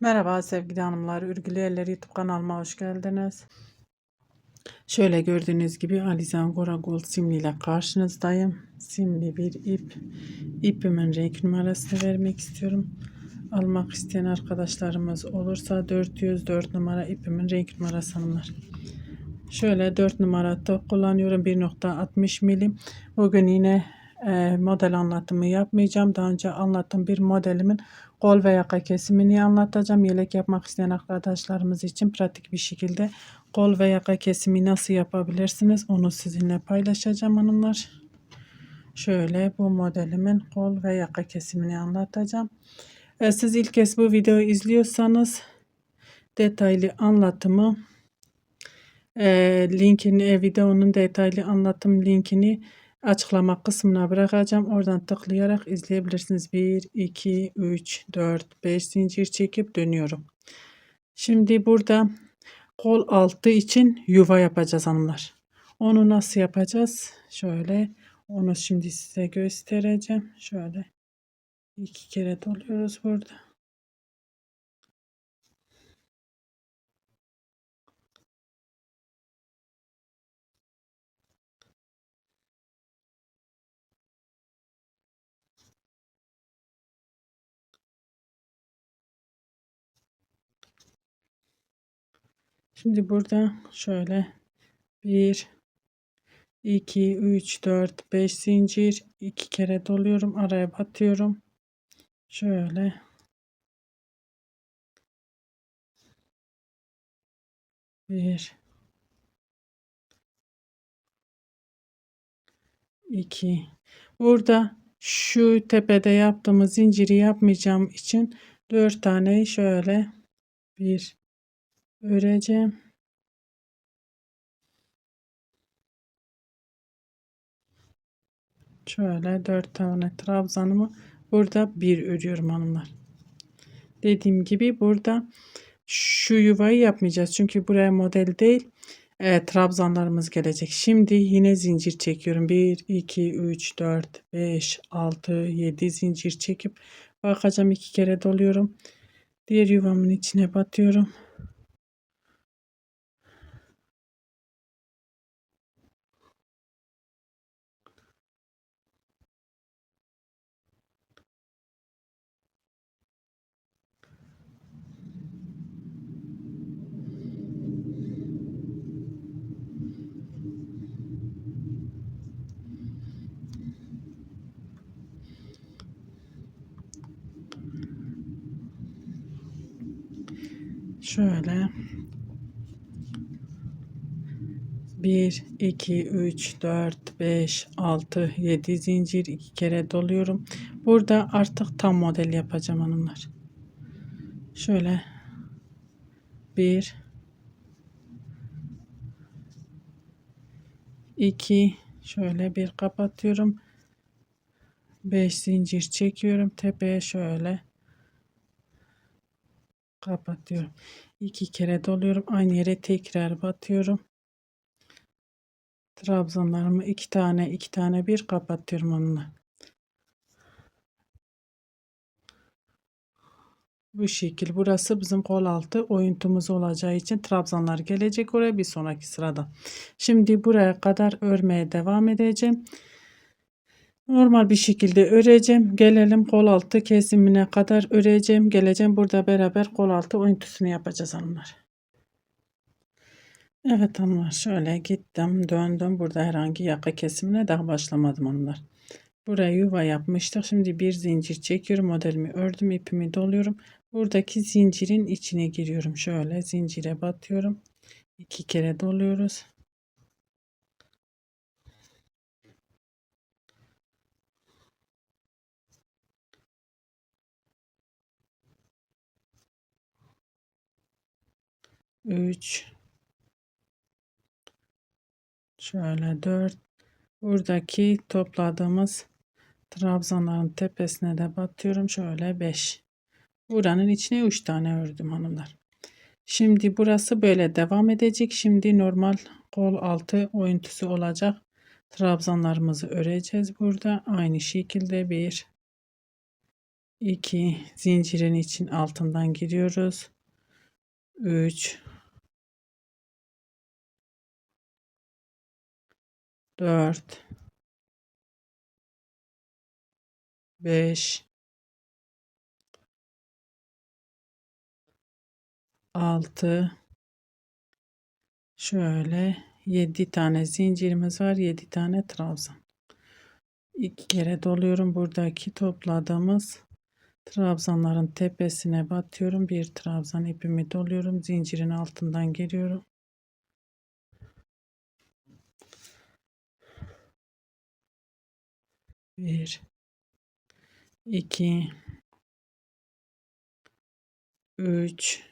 Merhaba sevgili hanımlar, Örgülü Eller YouTube kanalıma hoş geldiniz. Şöyle gördüğünüz gibi Alizan Gora Gold simli ile karşınızdayım. Simli bir ip. İpimin renk numarasını vermek istiyorum. Almak isteyen arkadaşlarımız olursa 404 numara ipimin renk numarası hanımlar. Şöyle 4 numara top kullanıyorum, 1.60 milim. Bugün yine model anlatımı yapmayacağım. Daha önce anlattığım bir modelimin kol ve yaka kesimini anlatacağım. Yelek yapmak isteyen arkadaşlarımız için pratik bir şekilde kol ve yaka kesimi nasıl yapabilirsiniz onu sizinle paylaşacağım hanımlar. Şöyle bu modelimin kol ve yaka kesimini anlatacağım. Siz ilk kez bu videoyu izliyorsanız detaylı anlatımı linkini, videonun detaylı anlatım linkini açıklama kısmına bırakacağım. Oradan tıklayarak izleyebilirsiniz. 1, 2, 3, 4, 5 zincir çekip dönüyorum. Şimdi burada kol altı için yuva yapacağız hanımlar. Onu nasıl yapacağız? Şöyle onu şimdi size göstereceğim. Şöyle 2 kere doluyoruz burada. Şimdi burada şöyle 1, 2, 3, 4, 5 zincir 2 kere doluyorum. Araya batıyorum. Şöyle 1, 2. Burada şu tepede yaptığımız zinciri yapmayacağım için 4 tane şöyle bir öreceğim. Şöyle 4 tane trabzanımı burada bir örüyorum hanımlar. Dediğim gibi burada şu yuvayı yapmayacağız. Çünkü buraya model değil. Trabzanlarımız gelecek. Şimdi yine zincir çekiyorum. 1, 2, 3, 4, 5, 6, 7 zincir çekip bakacağım 2 kere doluyorum. Diğer yuvamın içine batıyorum. Şöyle 1, 2, 3, 4, 5, 6, 7 zincir 2 kere doluyorum. Burada artık tam model yapacağım hanımlar. Şöyle 1, 2, şöyle bir kapatıyorum. 5 zincir çekiyorum. Tepeye şöyle kapatıyorum. 2 kere doluyorum. Aynı yere tekrar batıyorum. Trabzanlarımı 2 tane 2 tane bir kapatıyorum onunla. Bu şekil. Burası bizim kol altı oyuntumuz olacağı için trabzanlar gelecek oraya bir sonraki sırada. Şimdi buraya kadar örmeye devam edeceğim. Normal bir şekilde öreceğim. Gelelim kol altı kesimine kadar öreceğim. Geleceğim burada beraber kol altı oyuntusunu yapacağız hanımlar. Evet hanımlar şöyle gittim döndüm. Burada herhangi yaka kesimine daha başlamadım hanımlar. Buraya yuva yapmıştık. Şimdi bir zincir çekiyorum. Modelimi ördüm. İpimi doluyorum. Buradaki zincirin içine giriyorum. Şöyle zincire batıyorum. 2 kere doluyoruz. Üç. Şöyle 4. Buradaki topladığımız trabzanların tepesine de batıyorum. Şöyle 5. Buranın içine 3 tane ördüm hanımlar. Şimdi burası böyle devam edecek. Şimdi normal kol altı oyuntusu olacak. Trabzanlarımızı öreceğiz burada. Aynı şekilde 1, 2 zincirin için altından giriyoruz. 3 4 5 6 şöyle 7 tane zincirimiz var. 7 tane trabzan. 2 kere doluyorum. Buradaki topladığımız trabzanların tepesine batıyorum. Bir trabzan ipimi doluyorum. Zincirin altından giriyorum. Bir, iki, üç,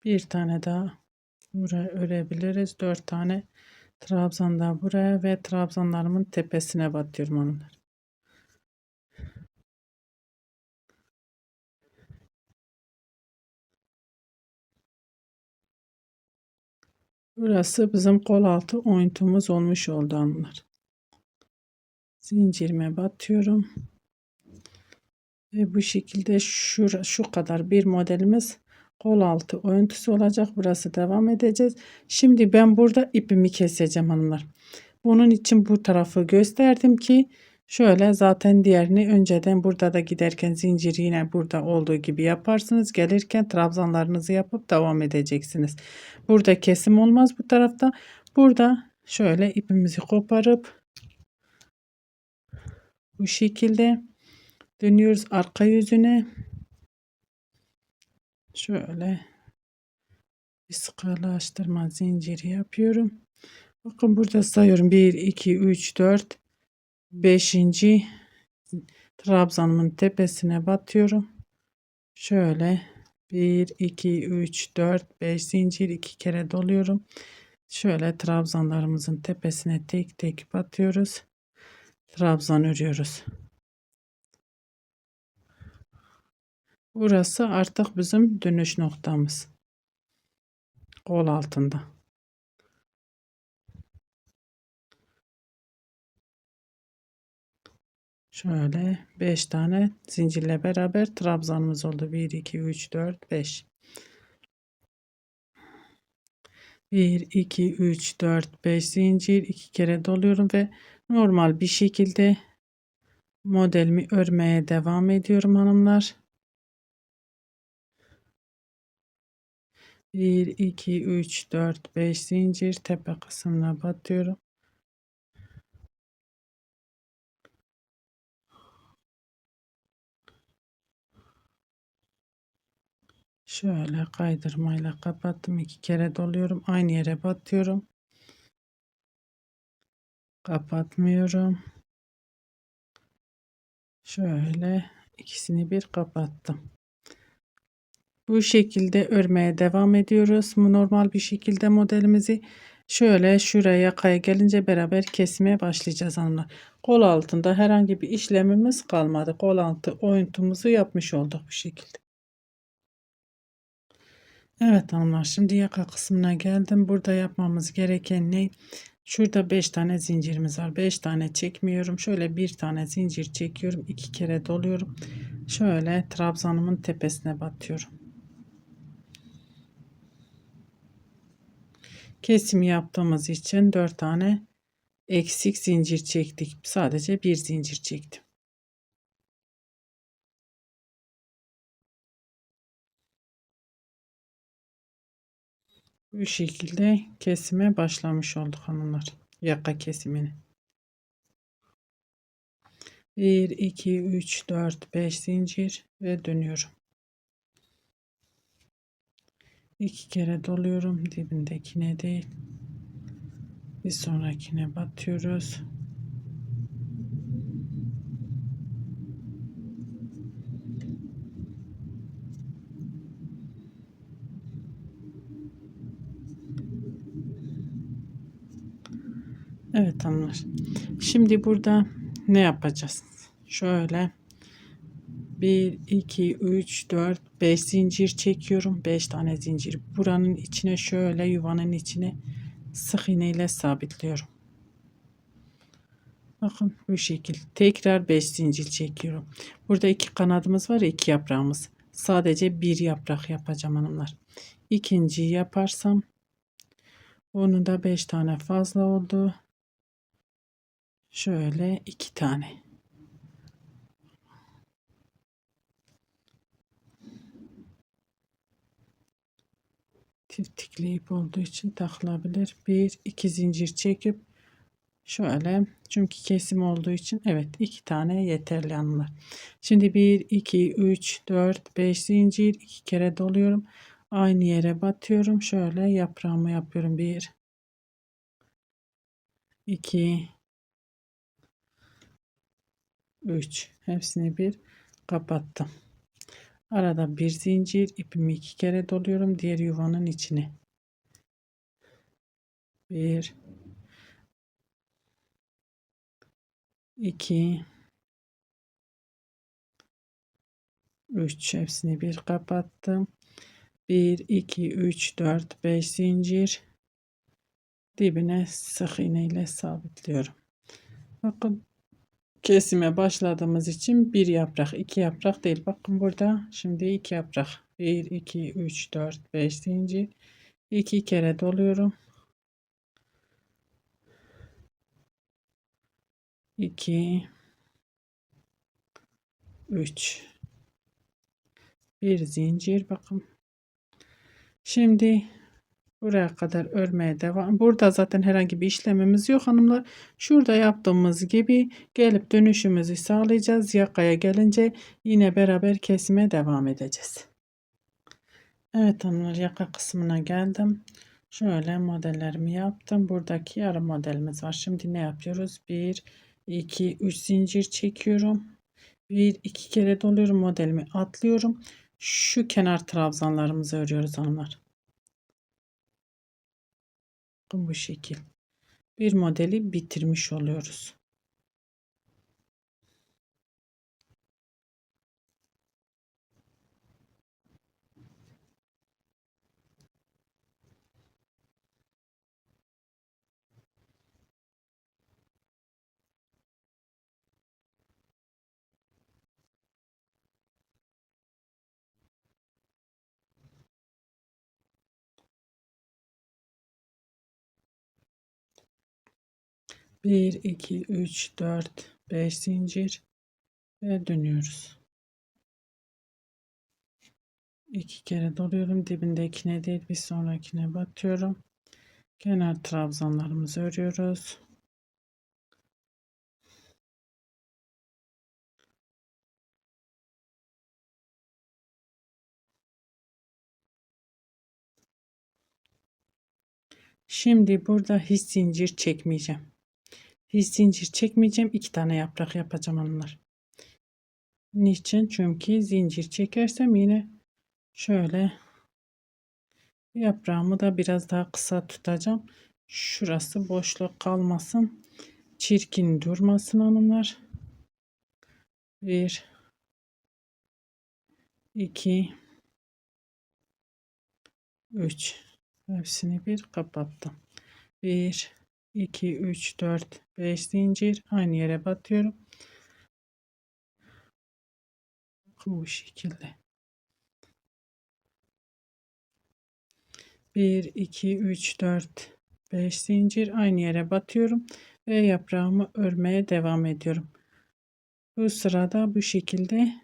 bir tane daha buraya örebiliriz. 4 tane trabzan da buraya ve trabzanlarımın tepesine batıyorum onları. Burası bizim kol altı oyuntumuz olmuş oldu hanımlar. Zincirime batıyorum. Ve bu şekilde şu kadar bir modelimiz kol altı oyuntusu olacak. Burası devam edeceğiz. Şimdi ben burada ipimi keseceğim hanımlar. Bunun için bu tarafı gösterdim ki şöyle zaten diğerini önceden burada da giderken zinciri yine burada olduğu gibi yaparsınız. Gelirken trabzanlarınızı yapıp devam edeceksiniz. Burada kesim olmaz bu tarafta. Burada şöyle ipimizi koparıp bu şekilde dönüyoruz arka yüzüne. Şöyle bir sıkılaştırma zinciri yapıyorum. Bakın burada sayıyorum. 1, 2, 3, 4, 5. trabzanımın tepesine batıyorum. Şöyle 1, 2, 3, 4, 5 zincir 2 kere doluyorum. Şöyle trabzanlarımızın tepesine tek tek batıyoruz. Trabzan örüyoruz. Burası artık bizim dönüş noktamız. Kol altında. Şöyle 5 tane zincirle beraber trabzanımız oldu. 1, 2, 3, 4, 5. 1, 2, 3, 4, 5 zincir 2 kere doluyorum ve normal bir şekilde modelimi örmeye devam ediyorum hanımlar. 1, 2, 3, 4, 5 zincir tepe kısmına batıyorum. Şöyle kaydırmayla kapattım. 2 kere doluyorum. Aynı yere batıyorum. Kapatmıyorum. Şöyle ikisini bir kapattım. Bu şekilde örmeye devam ediyoruz. Normal bir şekilde modelimizi şöyle şuraya yakaya gelince beraber kesmeye başlayacağız hanımlar. Kol altında herhangi bir işlemimiz kalmadı. Kol altı oyuntumuzu yapmış olduk bu şekilde. Evet hanımlar, şimdi yaka kısmına geldim. Burada yapmamız gereken ne? Şurada 5 tane zincirimiz var. 5 tane çekmiyorum. Şöyle bir tane zincir çekiyorum. 2 kere doluyorum. Şöyle trabzanımın tepesine batıyorum. Kesim yaptığımız için 4 tane eksik zincir çektik. Sadece bir zincir çektim. Bu şekilde kesime başlamış olduk hanımlar. Yaka kesimini. 1, 2, 3, 4, 5 zincir ve dönüyorum. 2 kere doluyorum. Dibindekine değil. Bir sonrakine batıyoruz. Evet hanımlar. Şimdi burada ne yapacağız? Şöyle 1, 2, 3, 4, 5 zincir çekiyorum. 5 tane zincir. Buranın içine şöyle yuvanın içine sık iğne ile sabitliyorum. Bakın bu şekil. Tekrar 5 zincir çekiyorum. Burada 2 kanadımız var ya, 2 yaprağımız. Sadece bir yaprak yapacağım hanımlar. İkinciyi yaparsam onun da 5 tane fazla oldu. Şöyle 2 tane. Tiftikli ip olduğu için takılabilir. 1-2 zincir çekip şöyle, çünkü kesim olduğu için evet 2 tane yeterli hanımlar. Şimdi 1 2 3 4 5 zincir, 2 kere doluyorum. Aynı yere batıyorum. Şöyle yaprağımı yapıyorum. 1 2 3, hepsini bir kapattım. Arada bir zincir, ipimi 2 kere doluyorum diğer yuvanın içine. 1 2 3, hepsini bir kapattım. 1 2 3 4 5 zincir, dibine sık iğne ile sabitliyorum. Bakın, kesime başladığımız için bir yaprak, 2 yaprak değil. Bakın burada şimdi 2 yaprak. 1 2 3 4 5 zincir, 2 kere doluyorum. 2 3, bir zincir. Bakın şimdi buraya kadar örmeye devam. Burada zaten herhangi bir işlemimiz yok hanımlar. Şurada yaptığımız gibi gelip dönüşümüzü sağlayacağız. Yakaya gelince yine beraber kesime devam edeceğiz. Evet hanımlar, yaka kısmına geldim. Şöyle modellerimi yaptım. Buradaki yarım modelimiz var. Şimdi ne yapıyoruz? 1 2 3 zincir çekiyorum. 1 2 kere doluyorum, modelimi atlıyorum. Şu kenar trabzanlarımızı örüyoruz hanımlar. Bu şekil. Bir modeli bitirmiş oluyoruz. Bir 2 3 4 5 zincir ve dönüyoruz. 2 kere doluyorum. Dibindekine değil, bir sonrakine batıyorum. Kenar trabzanlarımızı örüyoruz. Şimdi burada hiç zincir çekmeyeceğim. Hiç zincir çekmeyeceğim. 2 tane yaprak yapacağım onlar. Niçin? Çünkü zincir çekersem yine şöyle yaprağımı da biraz daha kısa tutacağım. Şurası boşluk kalmasın. Çirkin durmasın hanımlar. 1 2 3, hepsini bir kapattım. 1 2 3 4 5 zincir, aynı yere batıyorum. Bu şekilde. 1 2 3 4 5 zincir, aynı yere batıyorum ve yaprağımı örmeye devam ediyorum. Bu sırada bu şekilde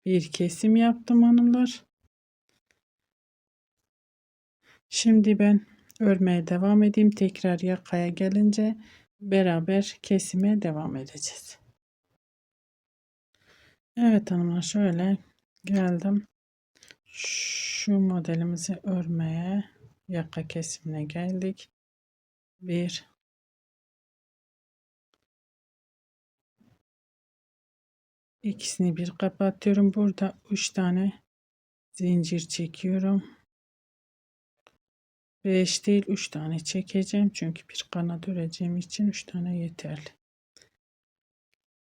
bir kesim yaptım hanımlar. Şimdi ben örmeye devam edeyim. Tekrar yakaya gelince beraber kesime devam edeceğiz. Evet hanımlar, şöyle geldim. Şu modelimizi örmeye, yaka kesimine geldik. Bir ikisini bir kapatıyorum. Burada 3 tane zincir çekiyorum. 5 değil, 3 tane çekeceğim. Çünkü bir kanat öreceğim için 3 tane yeterli.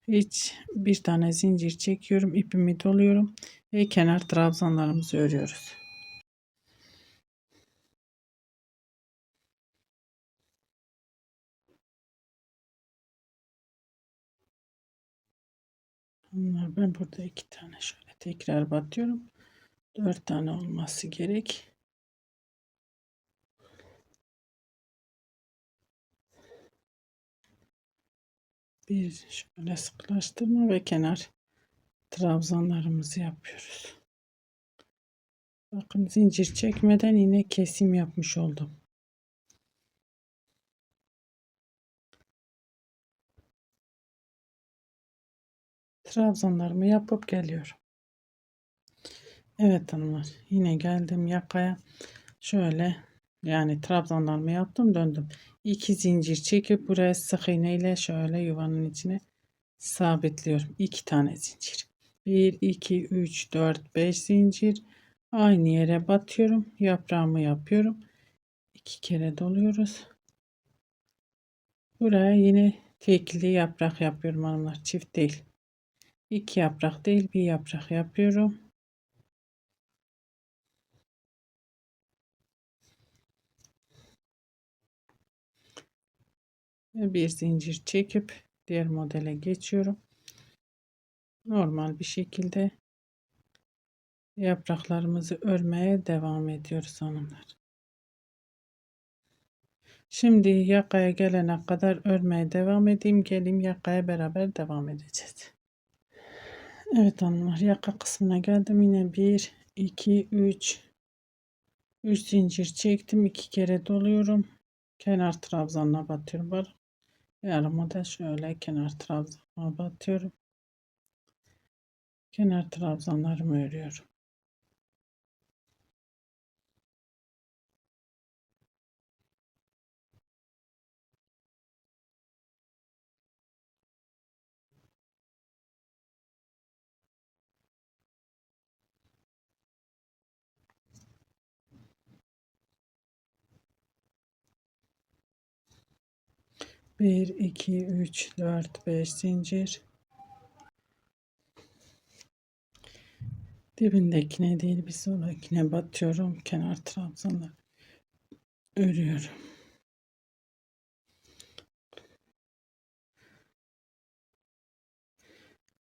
Hiç bir tane zincir çekiyorum. İpimi doluyorum ve kenar trabzanlarımızı örüyoruz. Ben burada 2 tane şöyle tekrar batıyorum. 4 tane olması gerek. Bir şöyle sıkılaştırma ve kenar trabzanlarımızı yapıyoruz. Bakın zincir çekmeden yine kesim yapmış oldum. Trabzanlarımı yapıp geliyorum. Evet hanımlar, yine geldim yakaya. Şöyle yani trabzanlarımı yaptım, döndüm. 2 zincir çekip buraya sık iğne ile şöyle yuvanın içine sabitliyorum. 2 tane zincir. 1 2 3 4 5 zincir. Aynı yere batıyorum. Yaprağımı yapıyorum. 2 kere doluyoruz. Buraya yine tekli yaprak yapıyorum hanımlar. Çift değil. 2 yaprak değil, bir yaprak yapıyorum. Ve bir zincir çekip diğer modele geçiyorum. Normal bir şekilde yapraklarımızı örmeye devam ediyoruz hanımlar. Şimdi yakaya gelene kadar örmeye devam edeyim. Geleyim yakaya beraber devam edeceğiz. Evet hanımlar, yaka kısmına geldim. Yine 1 2 3 zincir çektim. 2 kere doluyorum. Kenar trabzanına batıyorum. Var. Yarıma da şöyle kenar trabzanına batıyorum. Kenar trabzanlarımı örüyorum. Bir 2 3 4 5 zincir. Dibindekine değil bir sonrakine batıyorum. Kenar trabzanlar örüyorum.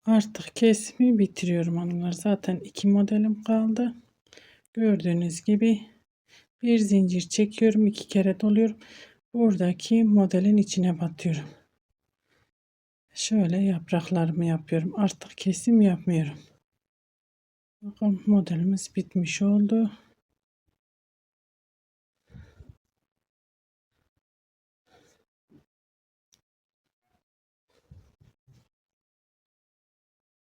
Artık kesimi bitiriyorum hanımlar. Zaten 2 modelim kaldı. Gördüğünüz gibi bir zincir çekiyorum. 2 kere doluyorum. Buradaki modelin içine batıyorum. Şöyle yapraklarımı yapıyorum. Artık kesim yapmıyorum. Bakın modelimiz bitmiş oldu.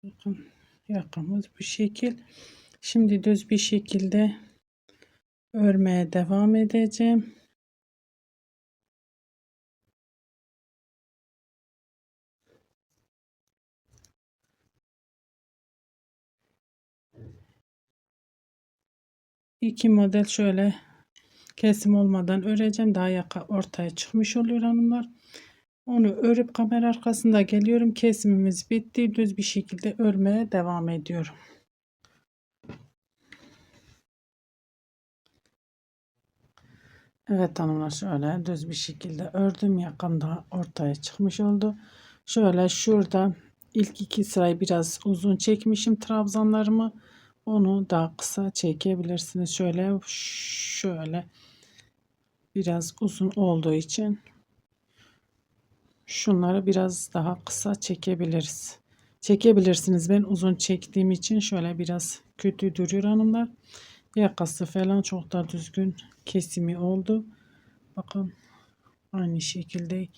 Bakın yakamız bu şekil. Şimdi düz bir şekilde örmeye devam edeceğim. İki model şöyle kesim olmadan öreceğim. Daha yaka ortaya çıkmış oluyor hanımlar. Onu örüp kamera arkasında geliyorum. Kesimimiz bitti. Düz bir şekilde örmeye devam ediyorum. Evet hanımlar, şöyle düz bir şekilde ördüm. Yakam da ortaya çıkmış oldu. Şöyle şurada ilk 2 sırayı biraz uzun çekmişim trabzanlarımı. Onu daha kısa çekebilirsiniz. Şöyle biraz uzun olduğu için şunları biraz daha kısa çekebiliriz. Çekebilirsiniz. Ben uzun çektiğim için şöyle biraz kötü duruyor hanımlar. Yakası falan çok da düzgün kesimi oldu. Bakın aynı şekilde,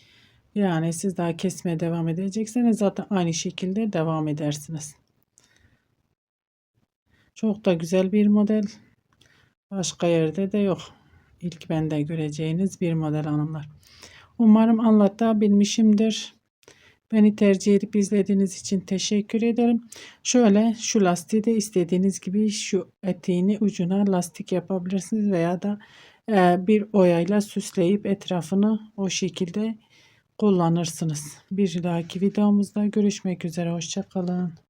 yani siz daha kesmeye devam edecekseniz zaten aynı şekilde devam edersiniz. Çok da güzel bir model. Başka yerde de yok. İlk bende göreceğiniz bir model hanımlar. Umarım anlatabilmişimdir. Beni tercih edip izlediğiniz için teşekkür ederim. Şöyle şu lastiği de istediğiniz gibi şu eteğini ucuna lastik yapabilirsiniz veya da bir oyayla süsleyip etrafını o şekilde kullanırsınız. Bir dahaki videomuzda görüşmek üzere. Hoşça kalın.